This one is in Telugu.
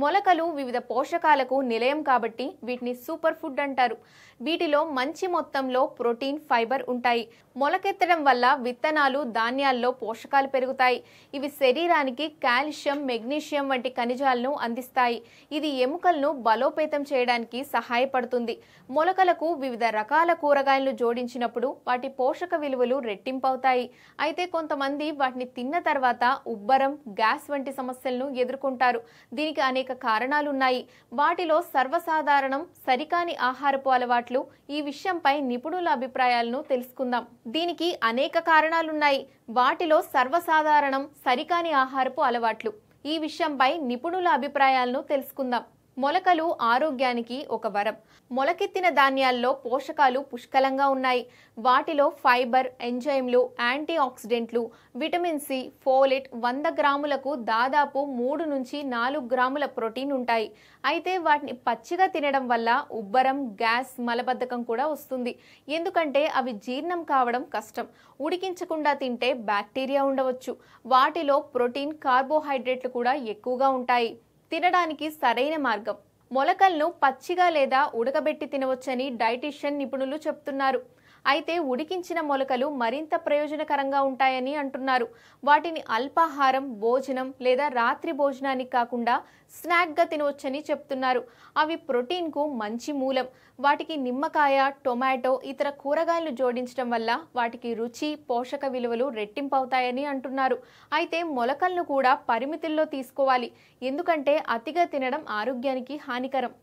మొలకలు వివిధ పోషకాలకు నిలయం కాబట్టి వీటిని సూపర్ ఫుడ్ అంటారు. వీటిలో మంచి మొత్తంలో ప్రోటీన్, ఫైబర్ ఉంటాయి. మొలకెత్తడం వల్ల విత్తనాలు, ధాన్యాల్లో పోషకాలు పెరుగుతాయి. ఇవి శరీరానికి కాల్షియం, మెగ్నీషియం వంటి ఖనిజాలను అందిస్తాయి. ఇది ఎముకలను బలోపేతం చేయడానికి సహాయపడుతుంది. మొలకలకు వివిధ రకాల కూరగాయలను జోడించినప్పుడు వాటి పోషక విలువలు రెట్టింపవుతాయి. అయితే కొంతమంది వాటిని తిన్న తర్వాత ఉబ్బరం, గ్యాస్ వంటి సమస్యలను ఎదుర్కొంటారు. దీనికి అనేక కారణాలున్నాయి. వాటిలో సర్వసాధారణం సరికాని ఆహారపు అలవాట్లు. ఈ విషయంపై నిపుణుల అభిప్రాయాలను తెలుసుకుందాం. దీనికి అనేక కారణాలున్నాయి. వాటిలో సర్వసాధారణం సరికాని ఆహారపు అలవాట్లు. ఈ విషయంపై నిపుణుల అభిప్రాయాలను తెలుసుకుందాం. మొలకలు ఆరోగ్యానికి ఒక వరం. మొలకెత్తిన ధాన్యాల్లో పోషకాలు పుష్కలంగా ఉన్నాయి. వాటిలో ఫైబర్, ఎంజైమ్లు, యాంటీ ఆక్సిడెంట్లు, విటమిన్ సి, ఫోలేట్ 100 గ్రాములకు దాదాపు 3 నుంచి 4 గ్రాముల ప్రోటీన్ ఉంటాయి. అయితే వాటిని పచ్చిగా తినడం వల్ల ఉబ్బరం, గ్యాస్, మలబద్ధకం కూడా వస్తుంది. ఎందుకంటే అవి జీర్ణం కావడం కష్టం. ఉడికించకుండా తింటే బ్యాక్టీరియా ఉండవచ్చు. వాటిలో ప్రోటీన్, కార్బోహైడ్రేట్లు కూడా ఎక్కువగా ఉంటాయి. తినడానికి సరైన మార్గం. మొలకలను పచ్చిగా లేదా ఉడకబెట్టి తినవచ్చని డైటీషియన్ నిపుణులు చెప్తున్నారు. అయితే ఉడికించిన మొలకలు మరింత ప్రయోజనకరంగా ఉంటాయని అంటున్నారు. వాటిని అల్పాహారం, భోజనం లేదా రాత్రి భోజనానికి కాకుండా స్నాక్గా తినవచ్చని చెప్తున్నారు. అవి ప్రోటీన్కు మంచి మూలం. వాటికి నిమ్మకాయ, టొమాటో, ఇతర కూరగాయలు జోడించడం వల్ల వాటికి రుచి, పోషక విలువలు రెట్టింపవుతాయని అంటున్నారు. అయితే మొలకలను కూడా పరిమితుల్లో తీసుకోవాలి. ఎందుకంటే అతిగా తినడం ఆరోగ్యానికి హానికరం.